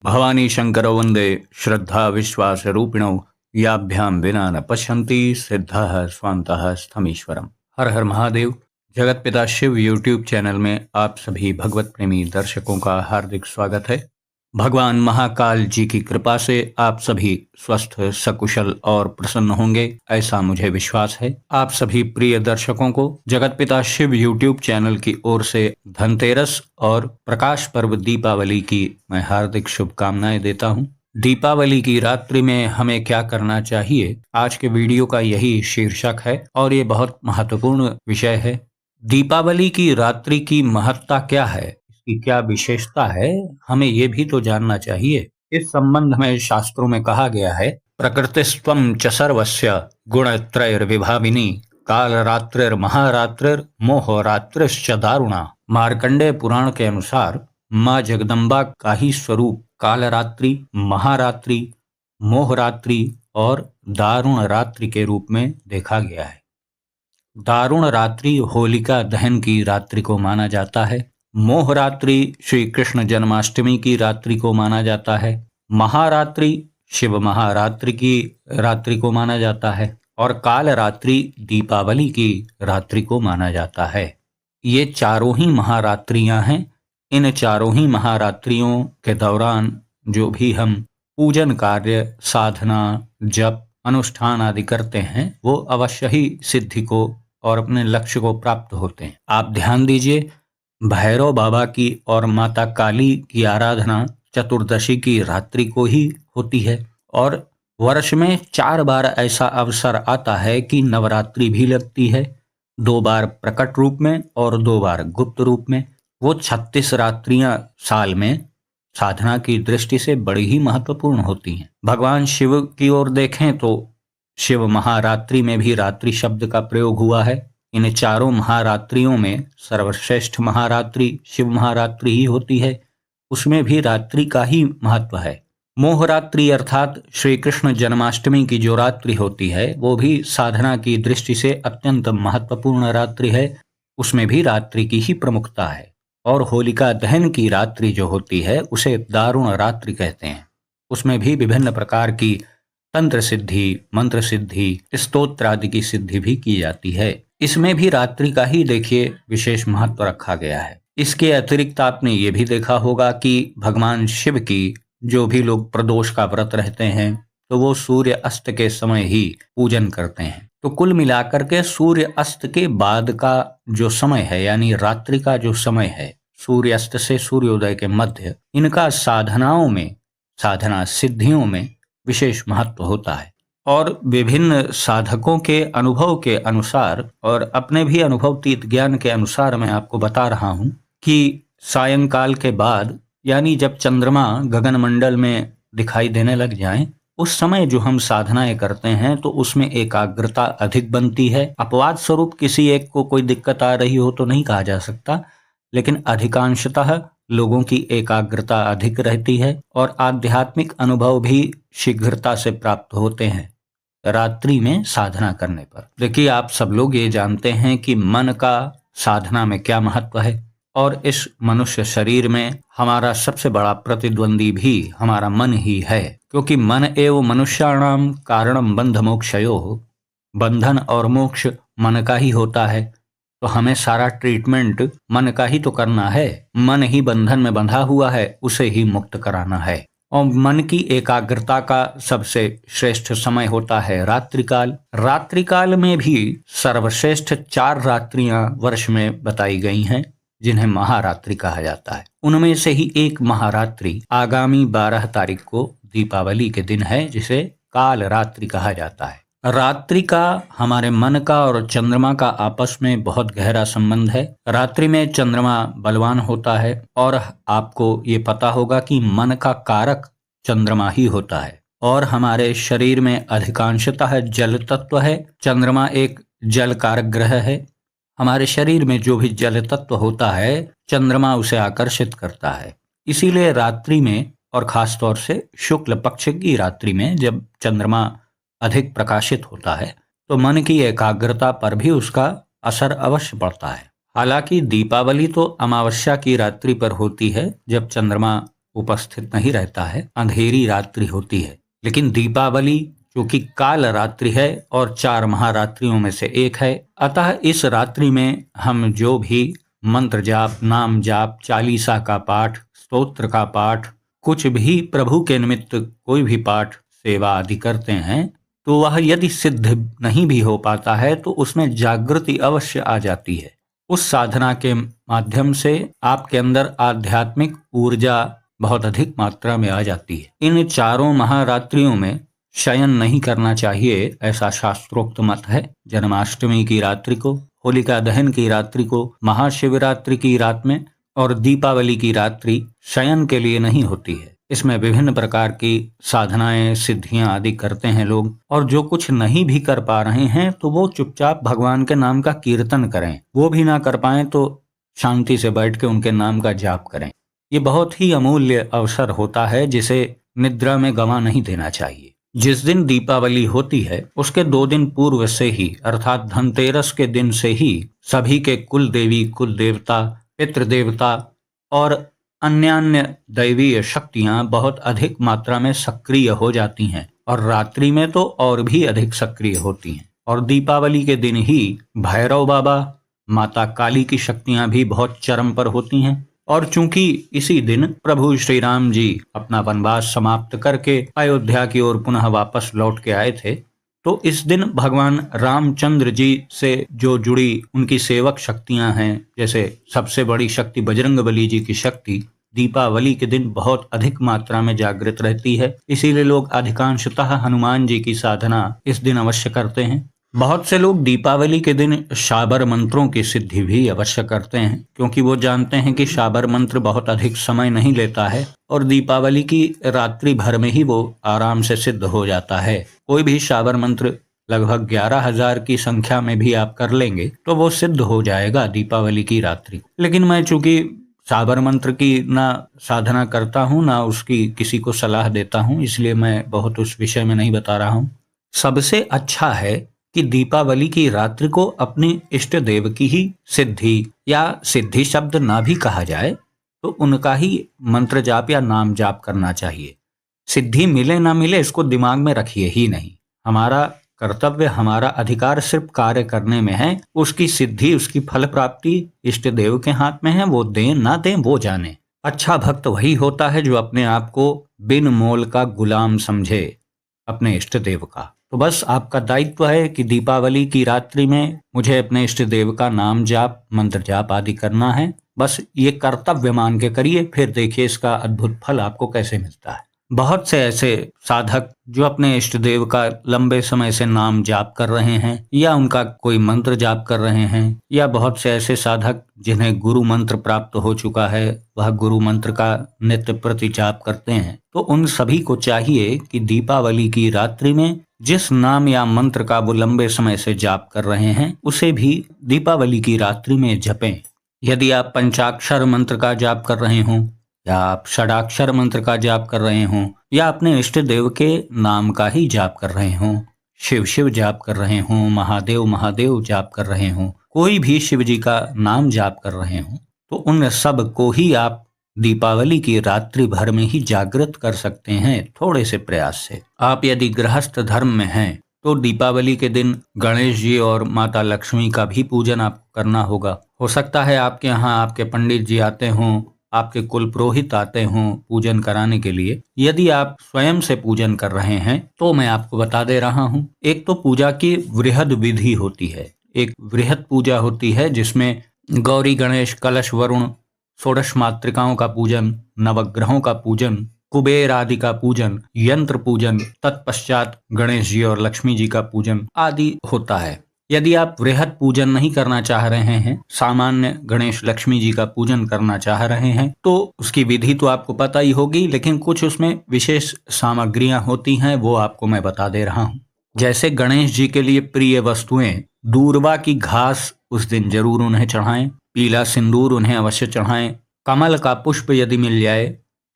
भवानी शंकरौ वंदे श्रद्धा विश्वास रूपिणौ याभ्यां विना न पश्यन्ति सिद्धः स्वान्तः स्थमीश्वरम। हर हर महादेव। जगत पिता शिव यूट्यूब चैनल में आप सभी भगवत प्रेमी दर्शकों का हार्दिक स्वागत है। भगवान महाकाल जी की कृपा से आप सभी स्वस्थ सकुशल और प्रसन्न होंगे, ऐसा मुझे विश्वास है। आप सभी प्रिय दर्शकों को जगत पिता शिव यूट्यूब चैनल की ओर से धनतेरस और प्रकाश पर्व दीपावली की मैं हार्दिक शुभकामनाएं देता हूं। दीपावली की रात्रि में हमें क्या करना चाहिए, आज के वीडियो का यही शीर्षक है और ये बहुत महत्वपूर्ण विषय है। दीपावली की रात्रि की महत्ता क्या है, की क्या विशेषता है, हमें ये भी तो जानना चाहिए। इस संबंध में शास्त्रों में कहा गया है, प्रकृतिस्त्वं च सर्वस्य गुणत्रयर्विभाविनी काल रात्रिर महारात्रिर मोह रात्रिश्च दारुणा। मार्कंडेय पुराण के अनुसार माँ जगदम्बा का ही स्वरूप कालरात्रि, महारात्रि, मोहरात्रि और दारुण रात्रि के रूप में देखा गया है। दारुण रात्रि होलिका दहन की रात्रि को माना जाता है। मोहरात्रि श्री कृष्ण जन्माष्टमी की रात्रि को माना जाता है। महारात्रि शिव महारात्रि की रात्रि को माना जाता है और काल रात्रि दीपावली की रात्रि को माना जाता है। ये चारों ही महारात्रियां हैं। इन चारों ही महारात्रियों के दौरान जो भी हम पूजन कार्य, साधना, जप, अनुष्ठान आदि करते हैं वो अवश्य ही सिद्धि को और अपने लक्ष्य को प्राप्त होते हैं। आप ध्यान दीजिए, भैरव बाबा की और माता काली की आराधना चतुर्दशी की रात्रि को ही होती है और वर्ष में 4 बार ऐसा अवसर आता है कि नवरात्रि भी लगती है, 2 बार प्रकट रूप में और 2 बार गुप्त रूप में। वो 36 रात्रियां साल में साधना की दृष्टि से बड़ी ही महत्वपूर्ण होती हैं। भगवान शिव की ओर देखें तो शिव महारात्रि में भी रात्रि शब्द का प्रयोग हुआ है। इन चारों महारात्रियों में सर्वश्रेष्ठ महारात्रि शिव महारात्रि ही होती है, उसमें भी रात्रि का ही महत्व है। मोहरात्रि अर्थात श्री कृष्ण जन्माष्टमी की जो रात्रि होती है वो भी साधना की दृष्टि से अत्यंत महत्वपूर्ण रात्रि है, उसमें भी रात्रि की ही प्रमुखता है। और होलिका दहन की रात्रि जो होती है उसे दारुण रात्रि कहते हैं। उसमें भी विभिन्न प्रकार की तंत्र सिद्धि, मंत्र सिद्धि, स्तोत्र आदि की सिद्धि भी की जाती है। इसमें भी रात्रि का ही देखिए विशेष महत्व रखा गया है। इसके अतिरिक्त आपने ये भी देखा होगा कि भगवान शिव की जो भी लोग प्रदोष का व्रत रहते हैं तो वो सूर्य अस्त के समय ही पूजन करते हैं। तो कुल मिलाकर के सूर्य अस्त के बाद का जो समय है, यानी रात्रि का जो समय है, सूर्य अस्त से सूर्योदय के मध्य, इनका साधनाओं में, साधना सिद्धियों में विशेष महत्व होता है। और विभिन्न साधकों के अनुभव के अनुसार और अपने भी अनुभवतीत ज्ञान के अनुसार मैं आपको बता रहा हूं कि सायंकाल के बाद, यानी जब चंद्रमा गगन मंडल में दिखाई देने लग जाएं, उस समय जो हम साधनाएं करते हैं तो उसमें एकाग्रता अधिक बनती है। अपवाद स्वरूप किसी एक को कोई दिक्कत आ रही हो तो नहीं कहा जा सकता, लेकिन अधिकांशतः लोगों की एकाग्रता अधिक रहती है और आध्यात्मिक अनुभव भी शीघ्रता से प्राप्त होते हैं रात्रि में साधना करने पर। देखिए, आप सब लोग ये जानते हैं कि मन का साधना में क्या महत्व है और इस मनुष्य शरीर में हमारा सबसे बड़ा प्रतिद्वंदी भी हमारा मन ही है, क्योंकि मन एव मनुष्याणाम कारणम बंध मोक्षयोः। बंधन और मोक्ष मन का ही होता है, तो हमें सारा ट्रीटमेंट मन का ही तो करना है। मन ही बंधन में बंधा हुआ है, उसे ही मुक्त कराना है। और मन की एकाग्रता का सबसे श्रेष्ठ समय होता है रात्रिकाल। रात्रिकाल में भी सर्वश्रेष्ठ 4 रात्रियां वर्ष में बताई गई हैं जिन्हें महारात्रि कहा जाता है। उनमें से ही एक महारात्रि आगामी 12 तारीख को दीपावली के दिन है, जिसे काल रात्रि कहा जाता है। रात्रि का हमारे मन का और चंद्रमा का आपस में बहुत गहरा संबंध है। रात्रि में चंद्रमा बलवान होता है और आपको ये पता होगा कि मन का कारक चंद्रमा ही होता है और हमारे शरीर में अधिकांशतः जल तत्व है। चंद्रमा एक जल कारक ग्रह है। हमारे शरीर में जो भी जल तत्व होता है चंद्रमा उसे आकर्षित करता है। इसीलिए रात्रि में और खास तौर से शुक्ल पक्ष की रात्रि में जब चंद्रमा अधिक प्रकाशित होता है तो मन की एकाग्रता पर भी उसका असर अवश्य पड़ता है। हालांकि दीपावली तो अमावस्या की रात्रि पर होती है जब चंद्रमा उपस्थित नहीं रहता है, अंधेरी रात्रि होती है। लेकिन दीपावली जो कि काल रात्रि है और 4 महारात्रियों में से एक है, अतः इस रात्रि में हम जो भी मंत्र जाप, नाम जाप, चालीसा का पाठ, स्तोत्र का पाठ, कुछ भी प्रभु के निमित्त कोई भी पाठ, सेवा आदि करते हैं, तो वह यदि सिद्ध नहीं भी हो पाता है तो उसमें जागृति अवश्य आ जाती है। उस साधना के माध्यम से आपके अंदर आध्यात्मिक ऊर्जा बहुत अधिक मात्रा में आ जाती है। इन 4 महारात्रियों में शयन नहीं करना चाहिए, ऐसा शास्त्रोक्त मत है। जन्माष्टमी की रात्रि को, होलिका दहन की रात्रि को, महाशिवरात्रि की रात में और दीपावली की रात्रि शयन के लिए नहीं होती है। इसमें विभिन्न प्रकार की साधनाएं, सिद्धियां आदि करते हैं लोग, और जो कुछ नहीं भी कर पा रहे हैं तो वो चुपचाप भगवान के नाम का कीर्तन करें। वो भी ना कर पाए तो शांति से बैठ के उनके नाम का जाप करें। ये बहुत ही अमूल्य अवसर होता है जिसे निद्रा में गंवा नहीं देना चाहिए। जिस दिन दीपावली होती है उसके 2 दिन पूर्व से ही, अर्थात धनतेरस के दिन से ही सभी के कुल देवी, कुल देवता, पितृदेवता और अन्य दैवीय शक्तियां बहुत अधिक मात्रा में सक्रिय हो जाती हैं और रात्रि में तो और भी अधिक सक्रिय होती हैं। और दीपावली के दिन ही भैरव बाबा, माता काली की शक्तियां भी बहुत चरम पर होती हैं। और चूंकि इसी दिन प्रभु श्री राम जी अपना वनवास समाप्त करके अयोध्या की ओर पुनः वापस लौट के आए थे, तो इस दिन भगवान रामचंद्र जी से जो जुड़ी उनकी सेवक शक्तियां हैं, जैसे सबसे बड़ी शक्ति बजरंगबली जी की शक्ति दीपावली के दिन बहुत अधिक मात्रा में जागृत रहती है। इसीलिए लोग अधिकांशतः हनुमान जी की साधना इस दिन अवश्य करते हैं। बहुत से लोग दीपावली के दिन शाबर मंत्रों की सिद्धि भी अवश्य करते हैं, क्योंकि वो जानते हैं कि शाबर मंत्र बहुत अधिक समय नहीं लेता है और दीपावली की रात्रि भर में ही वो आराम से सिद्ध हो जाता है। कोई भी शाबर मंत्र लगभग 11,000 की संख्या में भी आप कर लेंगे तो वो सिद्ध हो जाएगा दीपावली की रात्रि। लेकिन मैं चूंकि शाबर मंत्र की ना साधना करता हूँ, ना उसकी किसी को सलाह देता हूँ, इसलिए मैं बहुत उस विषय में नहीं बता रहा हूँ। सबसे अच्छा है कि दीपावली की रात्रि को अपने इष्ट देव की ही सिद्धि, या सिद्धि शब्द ना भी कहा जाए तो उनका ही मंत्र जाप या नाम जाप करना चाहिए। सिद्धि मिले ना मिले इसको दिमाग में रखिए ही नहीं। हमारा कर्तव्य, हमारा अधिकार सिर्फ कार्य करने में है। उसकी सिद्धि, उसकी फल प्राप्ति इष्ट देव के हाथ में है। वो दें ना दें वो जाने। अच्छा भक्त वही होता है जो अपने आप को बिन मोल का गुलाम समझे अपने इष्ट देव का। तो बस आपका दायित्व है कि दीपावली की रात्रि में मुझे अपने इष्ट देव का नाम जाप, मंत्र जाप आदि करना है। बस ये कर्तव्य मान के करिए, फिर देखिए इसका अद्भुत फल आपको कैसे मिलता है। बहुत से ऐसे साधक जो अपने इष्ट देव का लंबे समय से नाम जाप कर रहे हैं या उनका कोई मंत्र जाप कर रहे हैं, या बहुत से ऐसे साधक जिन्हें गुरु मंत्र प्राप्त हो चुका है, वह गुरु मंत्र का नित्य प्रति जाप करते हैं, तो उन सभी को चाहिए कि दीपावली की रात्रि में जिस नाम या मंत्र का वो लंबे समय से जाप कर रहे हैं उसे भी दीपावली की रात्रि में जपें। यदि आप पंचाक्षर मंत्र का जाप कर रहे हों, या आप षडाक्षर मंत्र का जाप कर रहे हों, या अपने इष्ट देव के नाम का ही जाप कर रहे हों, शिव शिव जाप कर रहे हों, महादेव महादेव जाप कर रहे हों, कोई भी शिव जी का नाम जाप कर रहे हों, तो उन सब को ही आप दीपावली की रात्रि भर में ही जागृत कर सकते हैं थोड़े से प्रयास से। आप यदि गृहस्थ धर्म में हैं तो दीपावली के दिन गणेश जी और माता लक्ष्मी का भी पूजन आपको करना होगा। हो सकता है आपके यहाँ आपके पंडित जी आते हों, आपके कुल पुरोहित आते हों पूजन कराने के लिए। यदि आप स्वयं से पूजन कर रहे हैं तो मैं आपको बता दे रहा हूं। एक तो पूजा की वृहद विधि होती है, एक वृहद पूजा होती है जिसमें गौरी, गणेश, कलश, वरुण, षोडश मातृकाओं का पूजन, नवग्रहों का पूजन, कुबेर आदि का पूजन, यंत्र पूजन, तत्पश्चात गणेश जी और लक्ष्मी जी का पूजन आदि होता है। यदि आप वृहद पूजन नहीं करना चाह रहे हैं, सामान्य गणेश लक्ष्मी जी का पूजन करना चाह रहे हैं, तो उसकी विधि तो आपको पता ही होगी, लेकिन कुछ उसमें विशेष सामग्रियां होती हैं, वो आपको मैं बता दे रहा हूं। जैसे गणेश जी के लिए प्रिय वस्तुएं, दूर्वा की घास उस दिन जरूर उन्हें चढ़ाएं, पीला सिंदूर उन्हें अवश्य चढ़ाएं, कमल का पुष्प यदि मिल जाए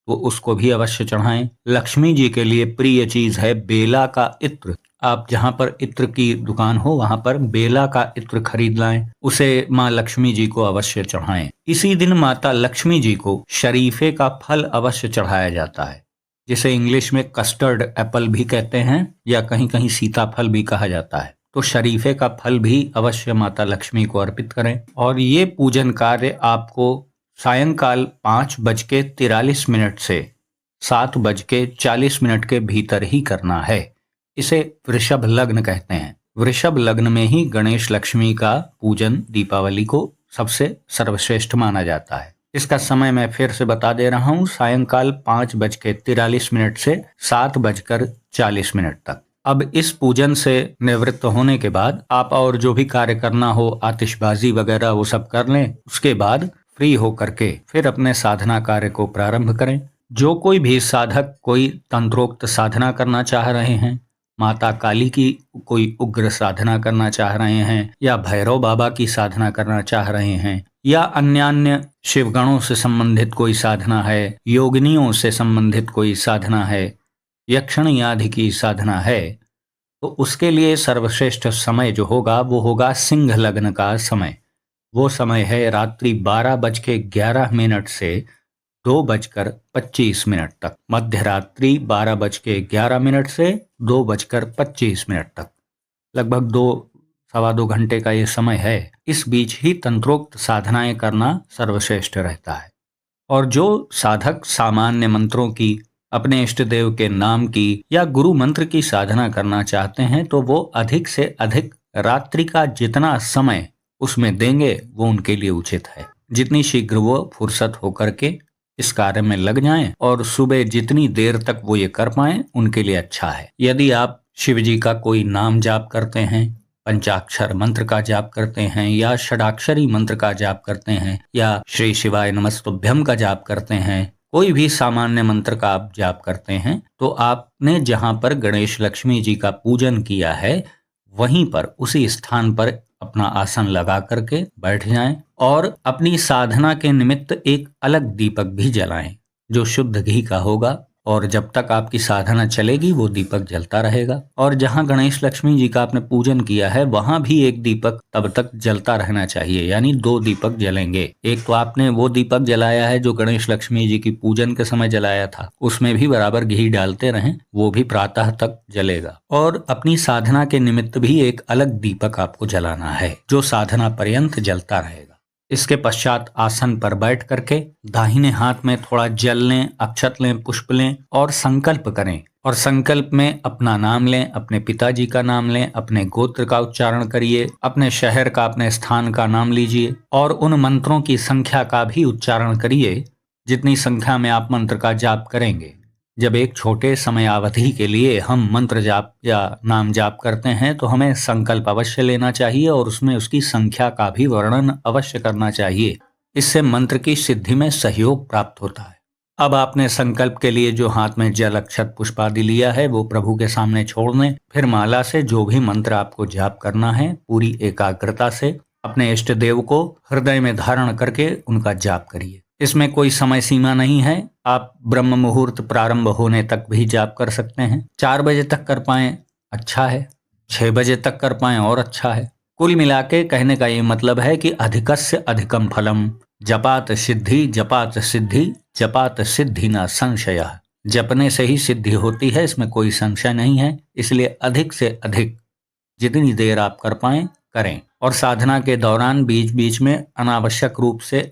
तो उसको भी अवश्य चढ़ाएं। लक्ष्मी जी के लिए प्रिय चीज है बेला का इत्र, आप जहाँ पर इत्र की दुकान हो वहाँ पर बेला का इत्र खरीद लाएं, उसे माँ लक्ष्मी जी को अवश्य चढ़ाएं। इसी दिन माता लक्ष्मी जी को शरीफे का फल अवश्य चढ़ाया जाता है, जिसे इंग्लिश में कस्टर्ड एप्पल भी कहते हैं या कहीं कहीं सीताफल भी कहा जाता है। तो शरीफे का फल भी अवश्य माता लक्ष्मी को अर्पित करें। और ये पूजन कार्य आपको सायंकाल 5:43 से 7:40 के भीतर ही करना है। इसे वृषभ लग्न कहते हैं। वृषभ लग्न में ही गणेश लक्ष्मी का पूजन दीपावली को सबसे सर्वश्रेष्ठ माना जाता है। इसका समय मैं फिर से बता दे रहा हूँ, सायंकाल 5:43 से 7:40 तक। अब इस पूजन से निवृत्त होने के बाद आप और जो भी कार्य करना हो, आतिशबाजी वगैरह वो सब कर लें। उसके बाद फ्री होकर के फिर अपने साधना कार्य को प्रारंभ करें। जो कोई भी साधक कोई तंत्रोक्त साधना करना चाह रहे हैं, माता काली की कोई उग्र साधना करना चाह रहे हैं, या भैरव बाबा की साधना करना चाह रहे हैं, या अन्य शिवगणों से संबंधित कोई साधना है, योगिनियों से संबंधित कोई साधना है, यक्षिणी आदि की साधना है, तो उसके लिए सर्वश्रेष्ठ समय जो होगा वो होगा सिंह लग्न का समय। वो समय है रात्रि 12:11 से 2:25 तक। मध्य रात्रि 12:11 से 2:25 तक, लगभग 2-2.25 घंटे का ये समय है। इस बीच ही तंत्रोक्त साधनाएं करना सर्वश्रेष्ठ रहता है। और जो साधक सामान्य मंत्रों की, अपने इष्ट देव के नाम की या गुरु मंत्र की साधना करना चाहते हैं, तो वो अधिक से अधिक रात्रि का जितना समय उसमें देंगे वो उनके लिए उचित है। जितनी शीघ्र वो फुर्सत होकर के इस कार्य में लग जाएं और सुबह जितनी देर तक वो ये कर पाएं उनके लिए अच्छा है। यदि आप शिव जी का कोई नाम जाप करते हैं, पंचाक्षर मंत्र का जाप करते हैं, या षडाक्षरी मंत्र का जाप करते हैं, या श्री शिवाय नमस्तुभ्यम का जाप करते हैं, कोई भी सामान्य मंत्र का आप जाप करते हैं, तो आपने जहां पर गणेश लक्ष्मी जी का पूजन किया है वहीं पर उसी स्थान पर अपना आसन लगा करके बैठ जाएं और अपनी साधना के निमित्त एक अलग दीपक भी जलाएं जो शुद्ध घी का होगा। और जब तक आपकी साधना चलेगी वो दीपक जलता रहेगा। और जहां गणेश लक्ष्मी जी का आपने पूजन किया है वहां भी एक दीपक तब तक जलता रहना चाहिए, यानी 2 दीपक जलेंगे। एक तो आपने वो दीपक जलाया है जो गणेश लक्ष्मी जी की पूजन के समय जलाया था, उसमें भी बराबर घी डालते रहें, वो भी प्रातः तक जलेगा। और अपनी साधना के निमित्त भी एक अलग दीपक आपको जलाना है जो साधना पर्यंत जलता रहेगा। इसके पश्चात आसन पर बैठ करके दाहिने हाथ में थोड़ा जल लें, अक्षत लें, पुष्प लें और संकल्प करें। और संकल्प में अपना नाम लें, अपने पिताजी का नाम लें, अपने गोत्र का उच्चारण करिए, अपने शहर का, अपने स्थान का नाम लीजिए और उन मंत्रों की संख्या का भी उच्चारण करिए जितनी संख्या में आप मंत्र का जाप करेंगे। जब एक छोटे समय अवधि के लिए हम मंत्र जाप या नाम जाप करते हैं तो हमें संकल्प अवश्य लेना चाहिए और उसमें उसकी संख्या का भी वर्णन अवश्य करना चाहिए। इससे मंत्र की सिद्धि में सहयोग प्राप्त होता है। अब आपने संकल्प के लिए जो हाथ में जल, अक्षत, पुष्प आदि लिया है वो प्रभु के सामने छोड़ दें। फिर माला से जो भी मंत्र आपको जाप करना है पूरी एकाग्रता से अपने इष्ट देव को हृदय में धारण करके उनका जाप करिए। इसमें कोई समय सीमा नहीं है, आप ब्रह्म मुहूर्त प्रारंभ होने तक भी जाप कर सकते हैं। 4 बजे तक कर पाएं अच्छा है, 6 बजे तक कर पाएं और अच्छा है। कुल मिला के कहने का ये मतलब है कि अधिकस्य अधिकम फलम, जपात सिद्धि जपात सिद्धि जपात सिद्धि न संशय। जपने से ही सिद्धि होती है, इसमें कोई संशय नहीं है। इसलिए अधिक से अधिक जितनी देर आप कर पाएं करें। और साधना के दौरान बीच बीच में अनावश्यक रूप से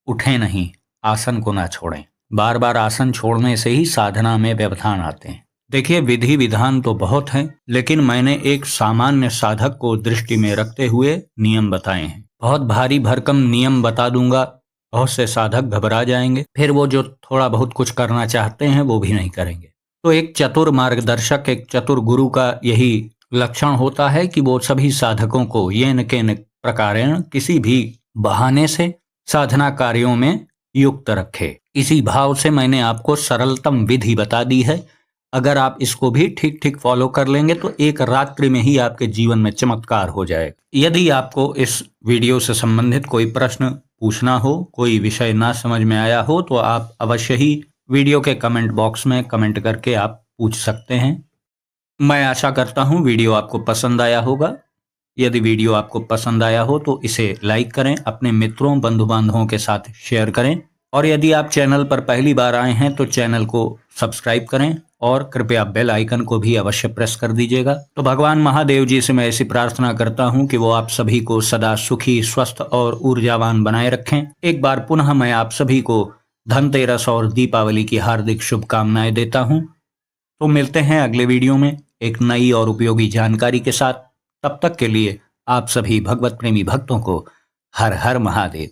उठें नहीं, आसन को ना छोड़ें। बार बार आसन छोड़ने से ही साधना में व्यवधान आते हैं। देखिए, विधि विधान तो बहुत हैं, लेकिन मैंने एक सामान्य साधक को दृष्टि में रखते हुए नियम बताए हैं। बहुत भारी भरकम नियम बता दूंगा, बहुत से साधक घबरा जाएंगे, फिर वो जो थोड़ा बहुत कुछ करना चाहते हैं वो भी नहीं करेंगे। तो एक चतुर मार्गदर्शक, एक चतुर गुरु का यही लक्षण होता है कि वो सभी साधकों को येन केन प्रकारेण किसी भी बहाने से साधना कार्यों में युक्त रखे। इसी भाव से मैंने आपको सरलतम विधि बता दी है। अगर आप इसको भी ठीक ठीक फॉलो कर लेंगे तो एक रात्रि में ही आपके जीवन में चमत्कार हो जाएगा। यदि आपको इस वीडियो से संबंधित कोई प्रश्न पूछना हो, कोई विषय ना समझ में आया हो, तो आप अवश्य ही वीडियो के कमेंट बॉक्स में कमेंट करके आप पूछ सकते हैं। मैं आशा करता हूँ वीडियो आपको पसंद आया होगा। यदि वीडियो आपको पसंद आया हो तो इसे लाइक करें, अपने मित्रों बंधु बांधवों के साथ शेयर करें और यदि आप चैनल पर पहली बार आए हैं तो चैनल को सब्सक्राइब करें और कृपया बेल आइकन को भी अवश्य प्रेस कर दीजिएगा। तो भगवान महादेव जी से मैं ऐसी प्रार्थना करता हूं कि वो आप सभी को सदा सुखी, स्वस्थ और ऊर्जावान बनाए रखें। एक बार पुनः मैं आप सभी को धनतेरस और दीपावली की हार्दिक शुभकामनाएं देता हूं। तो मिलते हैं अगले वीडियो में एक नई और उपयोगी जानकारी के साथ। तब तक के लिए आप सभी भगवत प्रेमी भक्तों को हर हर महादेव।